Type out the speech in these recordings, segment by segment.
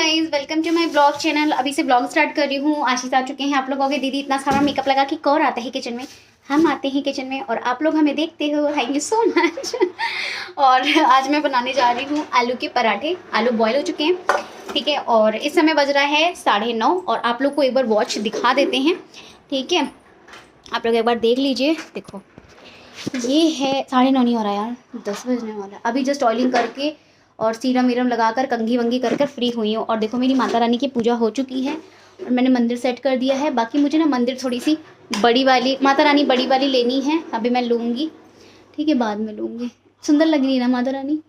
Guys, welcome to my blog channel. अभी से blog start कर रही हूँ। आशीष आ चुके हैं। आप लोग कहोगे दीदी इतना सारा मेकअप लगा कि कौन आता है किचन में। हम आते हैं किचन में और आप लोग हमें देखते हो। Thank you so much. और आज मैं बनाने जा रही हूँ आलू के पराठे। आलू बॉयल हो चुके हैं, ठीक है। और इस समय बज रहा है 9:30 और आप लोग को एक बार वॉच दिखा देते हैं, ठीक है। आप लोग एक बार देख लीजिए। देखो ये है 9:30 नहीं हो रहा यार, 10 बजने वाला है। अभी जस्ट ऑयलिंग करके और सीरम वीरम लगाकर कंघी वंगी कर फ्री हुई हूँ। और देखो मेरी माता रानी की पूजा हो चुकी है और मैंने मंदिर सेट कर दिया है। बाकी मुझे ना मंदिर थोड़ी सी बड़ी वाली, माता रानी बड़ी वाली लेनी है। अभी मैं लूँगी, ठीक है, बाद में लूँगी। सुंदर लग रही है ना माता रानी।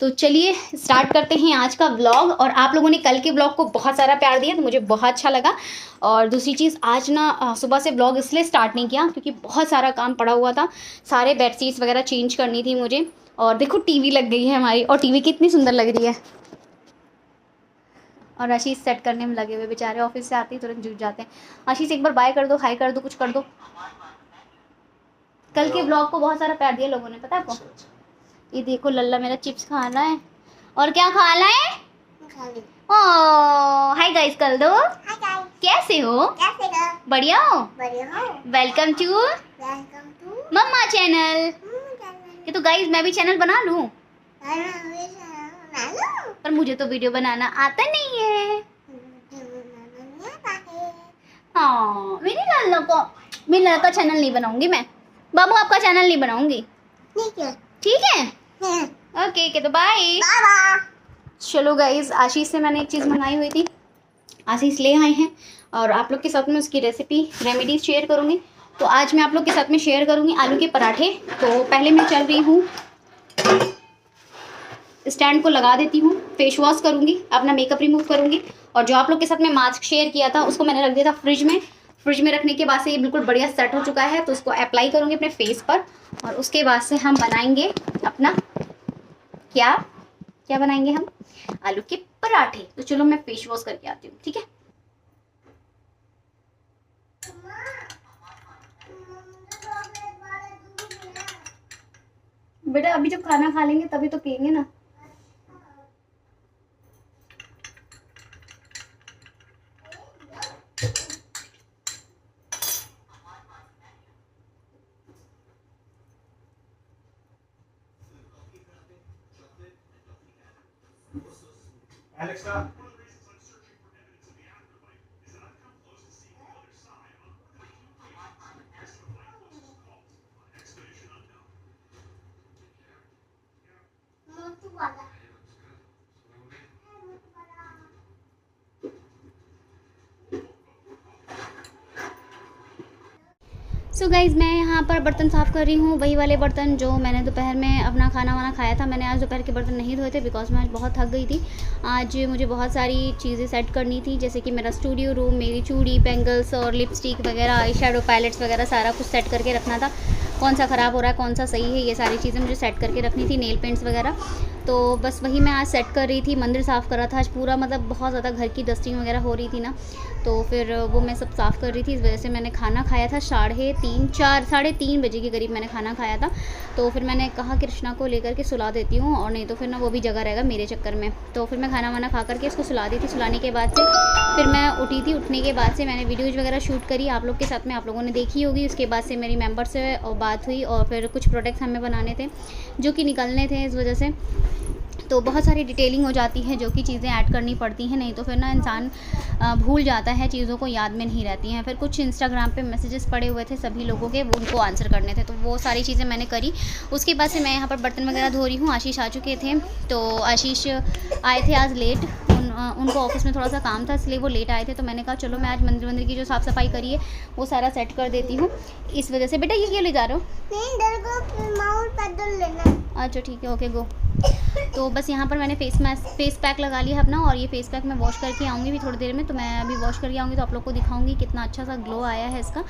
तो चलिए स्टार्ट करते हैं आज का व्लॉग। और आप लोगों ने कल के व्लॉग को बहुत सारा प्यार दिया तो मुझे बहुत अच्छा लगा। और दूसरी चीज़, आज ना सुबह से व्लॉग इसलिए स्टार्ट नहीं किया क्योंकि बहुत सारा काम पड़ा हुआ था। सारे बेडशीट्स वगैरह चेंज करनी थी मुझे। और देखो टीवी लग गई है हमारी, और टीवी कितनी सुंदर लग रही है। और आशीष सेट करने में लगे हुए बेचारे, ऑफिस से आते ही तुरंत जुट जाते हैं। आशीष एक बार बाय कर दो, हाई कर दो, कुछ कर दो। कल के व्लॉग को बहुत सारा प्यार दिया लोगों ने, पता है आपको। ये देखो लल्ला मेरा चिप्स खा रहा है। और क्या खा रहा है? ओह हाय गाइस कर दो। हाय गाइस, कैसे हो? बढ़िया हो? वेलकम टू मम्मा चैनल। ये तो गाइस मैं भी चैनल बना लूं, पर मुझे तो वीडियो बनाना आता नहीं है। हाँ मेरे लल्ला का चैनल नहीं बनाऊंगी मैं। बाबू आपका चैनल नहीं बनाऊंगी, ठीक है। ओके तो बाय। चलो गाइज, आशीष से मैंने एक चीज़ मंगाई हुई थी, आशीष ले आए हैं और आप लोग के साथ में उसकी रेमेडीज शेयर करूँगी। तो आज मैं आप लोग के साथ में शेयर करूँगी आलू के पराठे। तो पहले मैं चल रही हूँ, स्टैंड को लगा देती हूँ, फेस वॉश करूँगी, अपना मेकअप रिमूव करूँगी। और जो आप लोग के साथ में मास्क शेयर किया था उसको मैंने रख दिया था फ्रिज में। फ्रिज में रखने के बाद से ये बिल्कुल बढ़िया सेट हो चुका है। तो उसको अप्लाई करूँगी अपने फेस पर और उसके बाद से हम बनाएंगे अपना क्या बनाएंगे हम, आलू के पराठे। तो चलो मैं फेस वॉश करके आती हूँ, ठीक है। बेटा अभी जब खाना खा लेंगे तभी तो पियेंगे ना। Alexa. सो गाइज़ मैं यहाँ पर बर्तन साफ़ कर रही हूँ, वही वाले बर्तन जो मैंने दोपहर में अपना खाना वाना खाया था। मैंने आज दोपहर के बर्तन नहीं धोए थे बिकॉज मैं आज बहुत थक गई थी। आज मुझे बहुत सारी चीज़ें सेट करनी थी, जैसे कि मेरा स्टूडियो रूम, मेरी चूड़ी, बैंगल्स और लिपस्टिक वगैरह, आई शेडो पैलेट्स वगैरह सारा कुछ सेट करके रखना था। कौन सा ख़राब हो रहा है, कौन सा सही है, ये सारी चीज़ें मुझे सेट करके रखनी थी। नेल पेंट्स वगैरह, तो बस वही मैं आज सेट कर रही थी। मंदिर साफ़ कर रहा था आज पूरा, मतलब बहुत ज़्यादा घर की डस्टिंग वगैरह हो रही थी ना, तो फिर वो मैं सब साफ़ कर रही थी। इस वजह से मैंने खाना खाया था 3:30 बजे के करीब मैंने खाना खाया था। तो फिर मैंने कहा कृष्णा को लेकर के सुला देती हूँ, और नहीं तो फिर ना वो भी जगह रहेगा मेरे चक्कर में। तो फिर मैं खाना वाना खा करके इसको सुला दी थी। सुलाने के बाद से फिर मैं उठी थी। उठने के बाद से मैंने वीडियोज़ वगैरह शूट करी आप लोग के साथ में, आप लोगों ने देखी होगी। उसके बाद से मेरी मेंबर से बात हुई और फिर कुछ प्रोडक्ट्स हमें बनाने थे जो कि निकलने थे, इस वजह से तो बहुत सारी डिटेलिंग हो जाती है जो कि चीज़ें ऐड करनी पड़ती हैं, नहीं तो फिर ना इंसान भूल जाता है, चीज़ों को याद में नहीं रहती हैं। फिर कुछ इंस्टाग्राम पे मैसेजेस पड़े हुए थे सभी लोगों के, वो उनको आंसर करने थे, तो वो सारी चीज़ें मैंने करी। उसके बाद से मैं यहाँ पर बर्तन वगैरह धो रही हूँ। आशीष आ चुके थे, तो आशीष आए थे आज लेट। उनको ऑफिस में थोड़ा सा काम था इसलिए वो लेट आए थे। तो मैंने कहा चलो मैं आज मंदिर की जो साफ़ सफाई करी है वो सारा सेट कर देती हूँ। इस वजह से बेटा ये क्यों ले जा रहे हो? अच्छा ठीक है, ओके गो। तो बस यहाँ पर मैंने फेस पैक लगा लिया अपना, और ये फेस पैक मैं वॉश करके आऊँगी भी थोड़ी देर में। तो मैं अभी वॉश करके आऊँगी तो आप लोग को दिखाऊंगी कितना अच्छा सा ग्लो आया है इसका।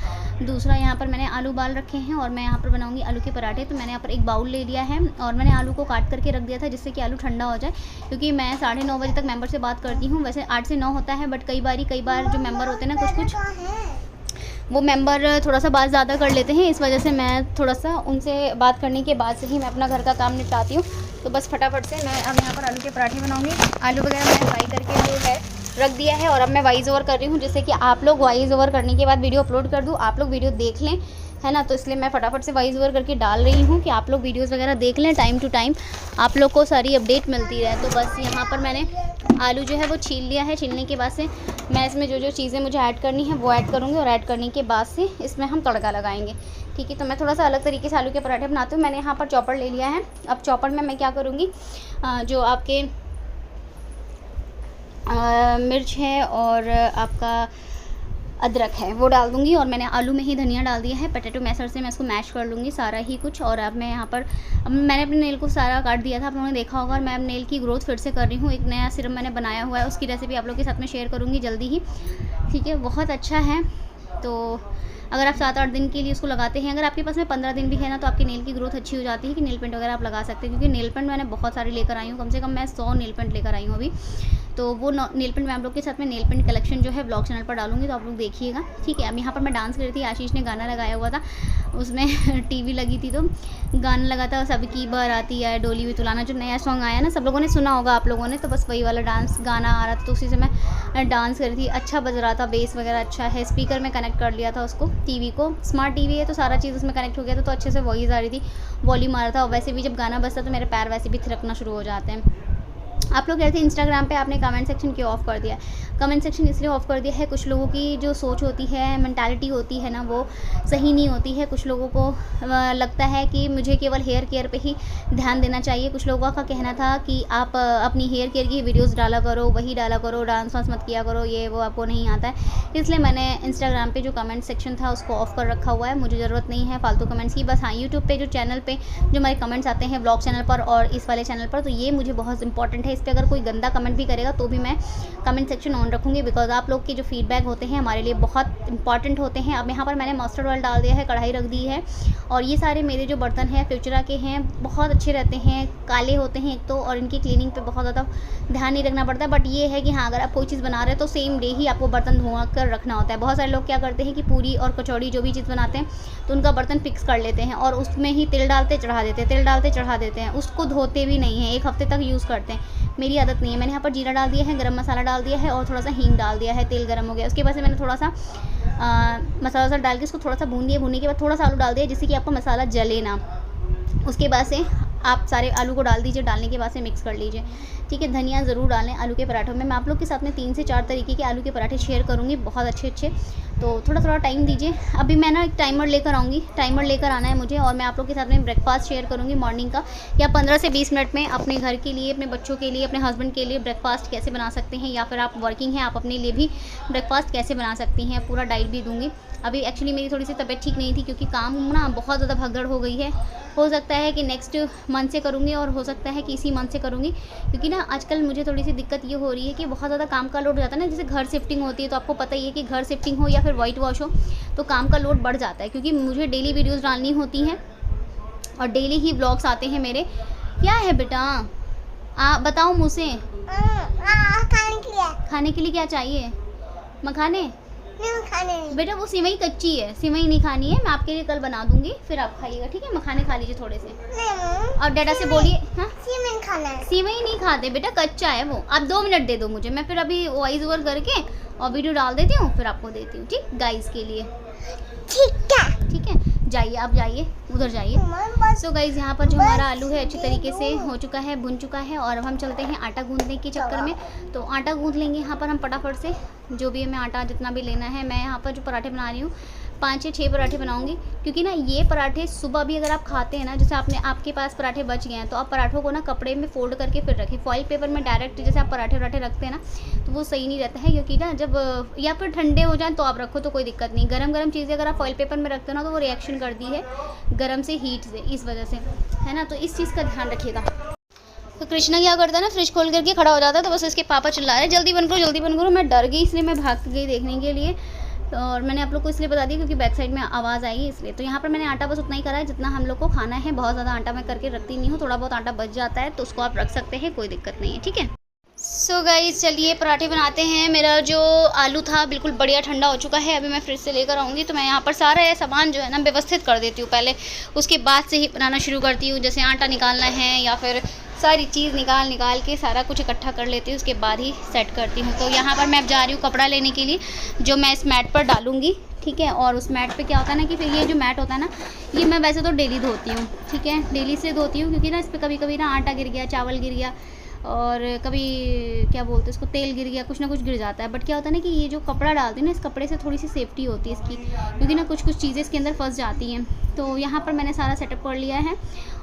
दूसरा यहाँ पर मैंने आलू उबाल रखे हैं और मैं यहाँ पर बनाऊँगी आलू के पराठे। तो मैंने यहाँ पर एक बाउल ले लिया है और मैंने आलू को काट करके रख दिया था जिससे कि आलू ठंडा हो जाए, क्योंकि मैं 9:30 बजे तक मेंबर से बात करती हूँ। वैसे 8 से 9 होता है, बट कई बार जो मेंबर होते हैं ना कुछ वो मेंबर थोड़ा सा बात ज़्यादा कर लेते हैं, इस वजह से मैं थोड़ा सा उनसे बात करने के बाद से ही मैं अपना घर का काम निपटाती हूँ। तो बस फटाफट से मैं अब यहाँ पर आलू के पराठे बनाऊँगी। आलू वगैरह मैंने फ्राई करके जो है रख दिया है और अब मैं वॉइस ओवर कर रही हूँ, जिससे कि आप लोग वॉइस ओवर करने के बाद वीडियो अपलोड कर दूँ, आप लोग वीडियो देख लें, है ना। तो इसलिए मैं फटाफट से वॉइस ओवर करके डाल रही हूँ कि आप लोग वीडियोस वगैरह देख लें, टाइम टू टाइम आप लोग को सारी अपडेट मिलती रहे। तो बस यहाँ पर मैंने आलू जो है वो छील लिया है। छीलने के बाद से मैं इसमें जो जो चीज़ें मुझे ऐड करनी है वो ऐड करूँगी और ऐड करने के बाद से इसमें हम तड़का लगाएंगे, ठीक है। तो मैं थोड़ा सा अलग तरीके से आलू के पराठे बनाती हूँ। मैंने यहाँ पर चॉपर ले लिया है। अब चॉपर में मैं क्या करूँगी, जो आपके मिर्च है और आपका अदरक है वो डाल दूँगी, और मैंने आलू में ही धनिया डाल दिया है। पोटैटो मैशर से मैं इसको मैश कर लूँगी सारा ही कुछ। और अब मैं यहाँ पर मैंने अपने नेल को सारा काट दिया था, आप लोगों ने देखा होगा। और मैं अब नेल की ग्रोथ फिर से कर रही हूँ। एक नया सिरम मैंने बनाया हुआ है, उसकी रेसिपी आप लोग के साथ में शेयर करूँगी जल्दी ही, ठीक है। बहुत अच्छा है। तो अगर आप 7-8 दिन के लिए उसको लगाते हैं, अगर आपके पास में 15 दिन भी है ना, तो आपकी नेल की ग्रोथ अच्छी हो जाती है कि नेल पेंट वगैरह आप लगा सकते हैं। क्योंकि नेल पेंट मैंने बहुत सारे लेकर आई हूँ, कम से कम मैं 100 नेल पेंट लेकर आई हूँ अभी। तो वो नेल पेंट मैं आप लोग के साथ में नेल पेंट कलेक्शन जो है ब्लॉग चैनल पर डालूंगी, तो आप लोग देखिएगा, ठीक है। अब यहाँ पर मैं डांस कर रही थी, आशीष ने गाना लगाया हुआ था, उसमें टीवी लगी थी तो गाना लगा था, सबकी बाराती आए डोली भी तुलाना, जो नया सॉन्ग आया ना, सब लोगों ने सुना होगा आप लोगों ने। तो बस वही वाला डांस गाना आ रहा था, तो उसी से मैं डांस कर रही थी। अच्छा बज रहा था, बेस वगैरह अच्छा है। स्पीकर में कनेक्ट कर लिया था उसको, टीवी को, स्मार्ट टीवी है तो सारा चीज़ उसमें कनेक्ट हो गया था, तो अच्छे से वॉइस आ रही थी, वॉल्यूम आ रहा था। और वैसे भी जब गाना बजता तो मेरे पैर वैसे भी थिरकना शुरू हो जाते हैं। आप लोग कहते हैं इंस्टाग्राम पे आपने कमेंट सेक्शन क्यों ऑफ़ कर दिया है? कमेंट सेक्शन इसलिए ऑफ़ कर दिया है, कुछ लोगों की जो सोच होती है, मेंटालिटी होती है ना, वो सही नहीं होती है। कुछ लोगों को लगता है कि मुझे केवल हेयर केयर पे ही ध्यान देना चाहिए। कुछ लोगों का कहना था कि आप अपनी हेयर केयर की वीडियोस डाला करो, वही डाला करो, डांस वांस मत किया करो, ये वो आपको नहीं आता है। इसलिए मैंने इंस्टाग्राम पे जो कमेंट सेक्शन था उसको ऑफ़ कर रखा हुआ है। मुझे ज़रूरत नहीं है फालतू कमेंट्स की। बस हाँ, यूट्यूब पे जो चैनल पे जो हमारे कमेंट्स आते हैं ब्लॉग चैनल पर और इस वाले चैनल पर, तो ये मुझे बहुत इंपॉर्टेंट है। इस पर अगर कोई गंदा कमेंट भी करेगा तो भी मैं कमेंट सेक्शन ऑन रखूँगी, बिकॉज आप लोग के जो फीडबैक होते हैं हमारे लिए बहुत इंपॉर्टेंट होते हैं। अब यहाँ पर मैंने मस्टर्ड ऑयल डाल दिया है, कढ़ाई रख दी है, और ये सारे मेरे जो बर्तन हैं फ्यूचरा के हैं, बहुत अच्छे रहते हैं, काले होते हैं एक तो, और इनकी क्लीनिंग पे बहुत ज़्यादा ध्यान नहीं रखना पड़ता है। बट ये है कि हाँ, अगर आप कोई चीज़ बना रहे हैं तो सेम डे ही आपको बर्तन धोआ कर रखना होता है। बहुत सारे लोग क्या करते हैं कि पूरी और कचौड़ी जो भी चीज़ बनाते हैं तो उनका बर्तन फिक्स कर लेते हैं और उसमें ही तिल डालते चढ़ा देते हैं, तिल डालते चढ़ा देते हैं, उसको धोते भी नहीं हैं, 1 हफ्ते तक यूज़ करते हैं। मेरी आदत नहीं है। मैंने यहाँ पर जीरा डाल दिया है, गरम मसाला डाल दिया है और थोड़ा सा हींग डाल दिया है। तेल गरम हो गया, उसके बाद से मैंने थोड़ा सा मसाला वसाला डाल के उसको थोड़ा सा भून दिया। भूनने के बाद थोड़ा सा आलू डाल दिया, जिससे कि आपका मसाला जले ना। उसके बाद से आप सारे आलू को डाल दीजिए, डालने के बाद से मिक्स कर लीजिए, ठीक है। धनिया ज़रूर डालें आलू के पराठों में। मैं आप लोग के साथ में 3 से 4 तरीके के आलू के पराठे शेयर करूँगी, बहुत अच्छे, तो थोड़ा थोड़ा टाइम दीजिए। अभी मैं ना एक टाइमर लेकर आऊँगी, टाइमर लेकर आना है मुझे, और मैं आप लोग के साथ में ब्रेकफास्ट शेयर करूँगी मॉर्निंग का, या 15 से 20 मिनट में अपने घर के लिए, अपने बच्चों के लिए, अपने हस्बैंड के लिए ब्रेकफास्ट कैसे बना सकते हैं, या फिर आप वर्किंग हैं, आप अपने लिए भी ब्रेकफास्ट कैसे बना सकती हैं, पूरा डाइट भी दूँगी। अभी एक्चुअली मेरी थोड़ी सी तबीयत ठीक नहीं थी, क्योंकि काम ना बहुत ज़्यादा भगदड़ हो गई है। हो सकता है कि नेक्स्ट मंथ से करूँगी, और हो सकता है कि इसी मंथ से करूँगी, क्योंकि ना आजकल मुझे थोड़ी सी दिक्कत ये हो रही है कि बहुत ज़्यादा काम का लोड हो जाता है ना। जैसे घर शिफ्टिंग होती है, तो आपको पता ही है कि घर शिफ्टिंग हो या फिर वाइट वॉश हो, तो काम का लोड बढ़ जाता है, क्योंकि मुझे डेली वीडियोज़ डालनी होती हैं और डेली ही ब्लॉग्स आते हैं मेरे। क्या है बेटा, बताओ मुझसे। खाने के लिए क्या चाहिए? मखाने? बेटा वो सिवई कच्ची है, सिवई नहीं खानी है, मैं आपके लिए कल बना दूंगी, फिर आप खाइएगा, ठीक है। मखाने खा लीजिए थोड़े से, और डैडा से बोलिए। हाँ, सिवई नहीं खाते बेटा, कच्चा है वो। आप 2 मिनट दे दो मुझे, मैं फिर अभी वॉइस ओवर करके और वीडियो डाल देती हूँ, फिर आपको देती हूँ, ठीक, गाइस के लिए, ठीक है। जाइए, आप जाइए, उधर जाइए। सो गाइज़, यहाँ पर जो हमारा आलू है अच्छी तरीके से हो चुका है, भुन चुका है, और अब हम चलते हैं आटा गूंदने के चक्कर में। तो आटा गूंद लेंगे यहाँ पर हम फटाफट से, जो भी हमें आटा जितना भी लेना है। मैं यहाँ पर जो पराठे बना रही हूँ 5 से 6 पराठे बनाऊंगी, क्योंकि ना ये पराठे सुबह भी अगर आप खाते हैं ना, जैसे आपके पास पराठे बच गए हैं, तो आप पराठों को ना कपड़े में फोल्ड करके फिर रखें। फॉइल पेपर में डायरेक्ट जैसे आप पराठे रखते हैं ना, तो वो सही नहीं रहता है, क्योंकि ना जब या फिर ठंडे हो जाए तो आप रखो तो कोई दिक्कत नहीं। गरम चीज़ें अगर आप फॉइल पेपर में रखते हो ना, तो वो रिएक्शन करती है गर्म से, हीट से, इस वजह से, है ना। तो इस चीज़ का ध्यान रखिएगा। तो कृष्णा क्या करता है ना, फ्रिज खोल करके खड़ा हो जाता है, तो बस इसके पापा चिल्ला रहे हैं जल्दी बंद करो, जल्दी बंद करो। मैं डर गई, इसलिए मैं भाग गई देखने के लिए, और मैंने आप लोग को इसलिए बता दिया क्योंकि बैक साइड में आवाज़ आएगी, इसलिए। तो यहाँ पर मैंने आटा बस उतना ही करा है जितना हम लोग को खाना है। बहुत ज़्यादा आटा मैं करके रखती नहीं हूँ, थोड़ा बहुत आटा बच जाता है, तो उसको आप रख सकते हैं, कोई दिक्कत नहीं है, ठीक है। सो गाइस चलिए पराठे बनाते हैं। मेरा जो आलू था बिल्कुल बढ़िया ठंडा हो चुका है, अभी मैं फ्रिज से लेकर आऊँगी। तो मैं यहाँ पर सारा ये सामान जो है ना व्यवस्थित कर देती हूँ पहले, उसके बाद से ही बनाना शुरू करती हूँ। जैसे आटा निकालना है या फिर सारी चीज़ निकाल के सारा कुछ इकट्ठा कर लेती हूँ, उसके बाद ही सेट करती हूँ। तो यहाँ पर मैं अब जा रही हूँ कपड़ा लेने के लिए, जो मैं इस मैट पर डालूँगी, ठीक है। और उस मैट पे क्या होता है ना कि फिर ये जो मैट होता है ना, ये मैं वैसे तो डेली धोती हूँ, ठीक है, डेली से धोती हूँ, क्योंकि ना इस पर कभी कभी ना आटा गिर गया, चावल गिर गया, और कभी क्या बोलते हैं इसको, तेल गिर गया, कुछ ना कुछ गिर जाता है। बट क्या होता है ना कि ये जो कपड़ा डालती हूँ ना, इस कपड़े से थोड़ी सी सेफ्टी होती है इसकी, क्योंकि ना कुछ चीज़ें इसके अंदर फंस जाती हैं। तो यहाँ पर मैंने सारा सेटअप कर लिया है,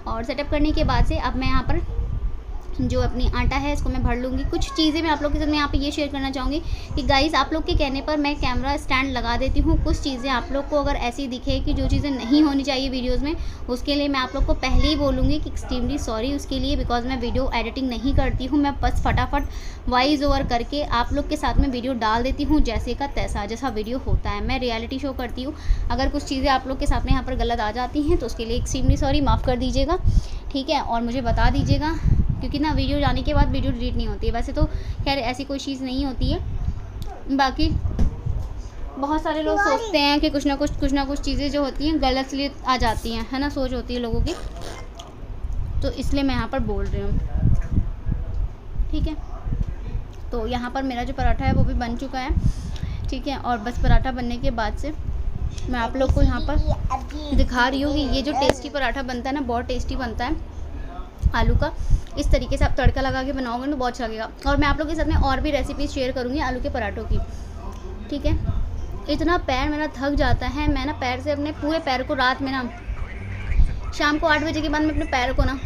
और सेटअप करने के बाद से अब मैं यहाँ पर जो अपनी आटा है इसको मैं भर लूँगी। कुछ चीज़ें मैं आप लोग के साथ में यहाँ पे ये शेयर करना चाहूँगी कि गाइज़ आप लोग के कहने पर मैं कैमरा स्टैंड लगा देती हूँ। कुछ चीज़ें आप लोग को अगर ऐसी दिखे कि जो चीज़ें नहीं होनी चाहिए वीडियोस में, उसके लिए मैं आप लोग को पहले ही बोलूँगी कि एक्सट्रीमली सॉरी उसके लिए, बिकॉज मैं वीडियो एडिटिंग नहीं करती हूँ। मैं बस फटाफट वॉइस ओवर करके आप लोग के साथ में वीडियो डाल देती हूँ, जैसे का तैसा, जैसा वीडियो होता है। मैं रियलिटी शो करती हूँ। अगर कुछ चीज़ें आप लोग के साथ में यहाँ पर गलत आ जाती हैं तो उसके लिए एक्सट्रीमली सॉरी, माफ़ कर दीजिएगा, ठीक है। और मुझे बता दीजिएगा, क्योंकि ना वीडियो जाने के बाद वीडियो डिलीट नहीं होती है। वैसे तो खैर ऐसी कोई चीज़ नहीं होती है, बाकी बहुत सारे लोग सोचते हैं कि कुछ ना कुछ चीज़ें जो होती हैं गलत इसलिए आ जाती हैं, है ना, सोच होती है लोगों की। तो इसलिए मैं यहाँ पर बोल रही हूँ, ठीक है। तो यहाँ पर मेरा जो पराठा है वो भी बन चुका है, ठीक है। और बस पराठा बनने के बाद से मैं आप लोग को यहाँ पर दिखा रही हूँ कि ये जो टेस्टी पराठा बनता है ना, बहुत टेस्टी बनता है आलू का। इस तरीके से आप तड़का लगा के बनाओगे तो बहुत अच्छा लगेगा। और मैं आप लोगों के साथ में और भी रेसिपीज़ शेयर करूँगी आलू के पराठों की, ठीक है। इतना पैर मेरा थक जाता है, मैं ना पैर से अपने पूरे पैर को रात में ना, शाम को 8 बजे के बाद मैं अपने पैर को ना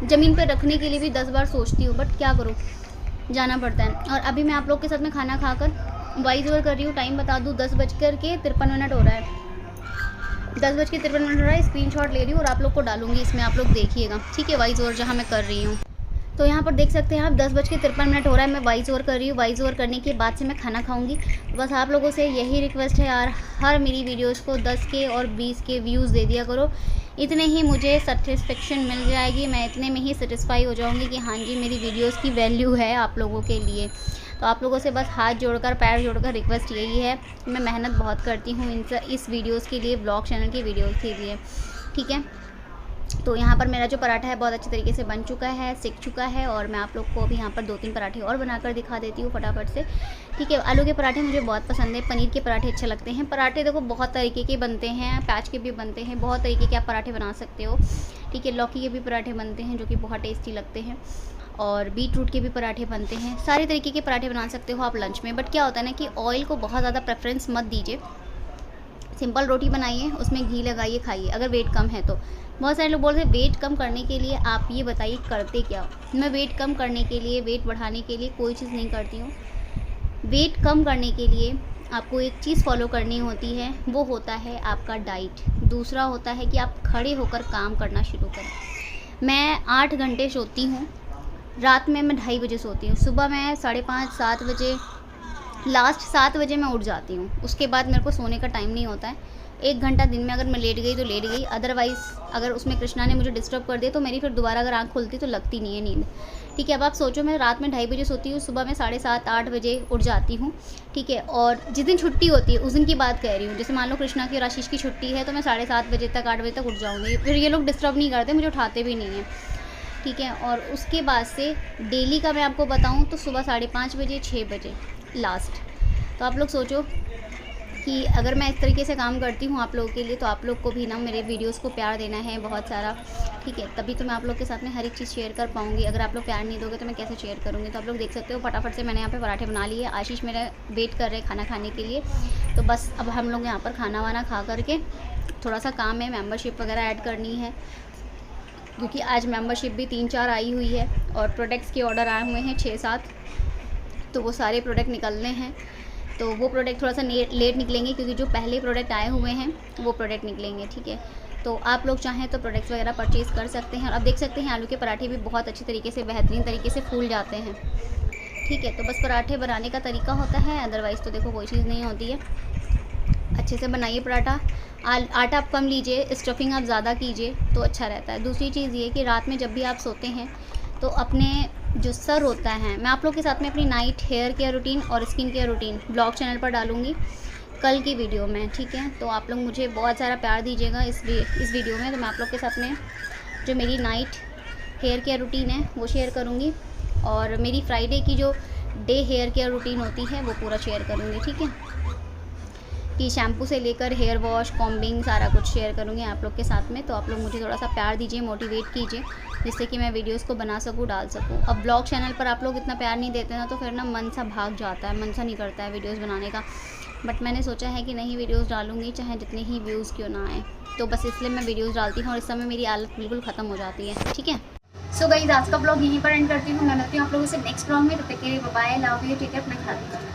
ज़मीन पर रखने के लिए भी 10 बार सोचती हूँ, बट क्या करूँ, जाना पड़ता है। और अभी मैं आप लोग के साथ में खाना खाकर वॉइस ओवर कर रही हूँ। टाइम बता दूँ 10:53 हो रहा है, 10:53 हो रहा है। स्क्रीनशॉट ले रही हूँ और आप लोग को डालूंगी इसमें, आप लोग देखिएगा, ठीक है, वॉइस ओवर जहाँ मैं कर रही हूँ। तो यहाँ पर देख सकते हैं आप 10:53 हो रहा है, मैं वॉइस ओवर कर रही हूँ। वॉइस ओवर करने के बाद से मैं खाना खाऊंगी। बस आप लोगों से यही रिक्वेस्ट है यार, हर मेरी वीडियोज़ को 10 के और 20 के व्यूज़ दे दिया करो, इतने ही मुझे सेटिस्फेक्शन मिल जाएगी। मैं इतने में ही सेटिस्फाई हो जाऊँगी कि हाँ जी मेरी वीडियोज़ की वैल्यू है आप लोगों के लिए। तो आप लोगों से बस हाथ जोड़कर, पैर जोड़कर रिक्वेस्ट यही है। मैं मेहनत बहुत करती हूँ इस वीडियोज़ के लिए, ब्लॉग चैनल की वीडियोज़ के लिए, ठीक है। तो यहाँ पर मेरा जो पराठा है बहुत अच्छी तरीके से बन चुका है, सिक चुका है। और मैं आप लोग को अभी यहाँ पर 2-3 पराठे और बनाकर दिखा देती हूँ फटाफट से, ठीक है। आलू के पराठे मुझे बहुत पसंद है, पनीर के पराठे अच्छे लगते हैं। पराठे देखो बहुत तरीके के बनते हैं, प्याज के भी बनते हैं, बहुत तरीके के आप पराठे बना सकते हो, ठीक है। लौकी के भी पराठे बनते हैं जो कि बहुत टेस्टी लगते हैं, और बीट रूट के भी पराठे बनते हैं। सारे तरीके के पराठे बना सकते हो आप लंच में। बट क्या होता है ना कि ऑयल को बहुत ज़्यादा प्रेफरेंस मत दीजिए। सिंपल रोटी बनाइए, उसमें घी लगाइए, खाइए, अगर वेट कम है तो। बहुत सारे लोग बोलते हैं वेट कम करने के लिए आप ये बताइए करते क्या। मैं वेट कम करने के लिए, वेट बढ़ाने के लिए कोई चीज़ नहीं करती हूँ। वेट कम करने के लिए आपको एक चीज़ फॉलो करनी होती है, वो होता है आपका डाइट। दूसरा होता है कि आप खड़े होकर काम करना शुरू करें। मैं 8 घंटे सोती हूँ, रात में मैं 2:30 बजे सोती हूँ, सुबह मैं 5:30-7 बजे, लास्ट 7 बजे मैं उठ जाती हूँ। उसके बाद मेरे को सोने का टाइम नहीं होता है। 1 घंटा दिन में अगर मैं लेट गई तो लेट गई, अदरवाइज़ अगर उसमें कृष्णा ने मुझे डिस्टर्ब कर दिया तो मेरी फिर दोबारा अगर आँख खुलती तो लगती नहीं है नींद, ठीक है। अब आप सोचो मैं रात में 2:30 बजे सोती हूँ, सुबह मैं 7:30-8 बजे उठ जाती हूँ, ठीक है। और जिस दिन छुट्टी होती है उस दिन की बात कह रही हूँ, जैसे मान लो कृष्णा की और आशीष की छुट्टी है तो मैं 7:30 बजे तक, 8 बजे तक उठ जाऊँगी। फिर ये लोग डिस्टर्ब नहीं करते, मुझे उठाते भी नहीं हैं, ठीक है। और उसके बाद से डेली का मैं आपको बताऊँ तो सुबह 5:30 बजे, 6 बजे लास्ट। तो आप लोग सोचो कि अगर मैं इस तरीके से काम करती हूँ आप लोगों के लिए, तो आप लोग को भी ना मेरे वीडियोस को प्यार देना है बहुत सारा, ठीक है। तभी तो मैं आप लोग के साथ में हर एक चीज़ शेयर कर पाऊँगी। अगर आप लोग प्यार नहीं दोगे तो मैं कैसे शेयर करूँगी। तो आप लोग देख सकते हो फटाफट से मैंने यहाँ पे पराठे बना लिए। आशीष मेरा वेट कर रहे खाना खाने के लिए। तो बस अब हम लोग यहाँ पर खाना वाना खा करके, थोड़ा सा काम है, मेम्बरशिप वगैरह ऐड करनी है, क्योंकि आज मेम्बरशिप भी 3-4 आई हुई है और प्रोडक्ट्स के ऑर्डर आए हुए हैं 6-7, तो वो सारे प्रोडक्ट निकलने हैं। तो वो प्रोडक्ट थोड़ा सा लेट निकलेंगे, क्योंकि जो पहले प्रोडक्ट आए हुए हैं वो प्रोडक्ट निकलेंगे, ठीक है। तो आप लोग चाहें तो प्रोडक्ट्स वगैरह परचेज़ कर सकते हैं। और अब देख सकते हैं आलू के पराठे भी बहुत अच्छी तरीके से, बेहतरीन तरीके से फूल जाते हैं, ठीक है। तो बस पराठे बनाने का तरीका होता है, अदरवाइज़ तो देखो कोई चीज़ नहीं होती है। अच्छे से बनाइए पराठा। आटा आप कम लीजिए, स्टफिंग आप ज़्यादा कीजिए तो अच्छा रहता है। दूसरी चीज़ ये कि रात में जब भी आप सोते हैं तो अपने जो सर होता है, मैं आप लोग के साथ में अपनी नाइट हेयर केयर रूटीन और skin care routine blog channel पर डालूँगी कल की वीडियो में, ठीक है। तो आप लोग मुझे बहुत सारा प्यार दीजिएगा इस वीडियो में। तो मैं आप लोग के साथ में जो मेरी नाइट हेयर केयर रूटीन है वो शेयर करूँगी, और मेरी फ्राइडे की जो डे हेयर केयर रूटीन होती है वो पूरा शेयर करूँगी, ठीक है। कि शैम्पू से लेकर हेयर वॉश, कॉम्बिंग, सारा कुछ शेयर करूँगी आप लोग के साथ में। तो आप लोग मुझे थोड़ा सा प्यार दीजिए, मोटिवेट कीजिए, जिससे कि मैं वीडियोस को बना सकूँ, डाल सकूँ। अब ब्लॉग चैनल पर आप लोग इतना प्यार नहीं देते ना, तो फिर ना मन सा भाग जाता है, मन सा नहीं करता है वीडियोस बनाने का। बट मैंने सोचा है कि नहीं, वीडियोस डालूँगी चाहे जितने ही व्यूज़ क्यों ना आए। तो बस इसलिए मैं वीडियोस डालती हूँ, और इस समय मेरी हालत बिल्कुल ख़त्म हो जाती है, ठीक है। सो गाइस, आज का ब्लॉग यहीं पर एंड करती हूँ। मैं मिलती हूँ आप लोगों से नेक्स्ट ब्लॉग में। तब तक के लिए bye, love you, take care, अपना ख्याल रखिए।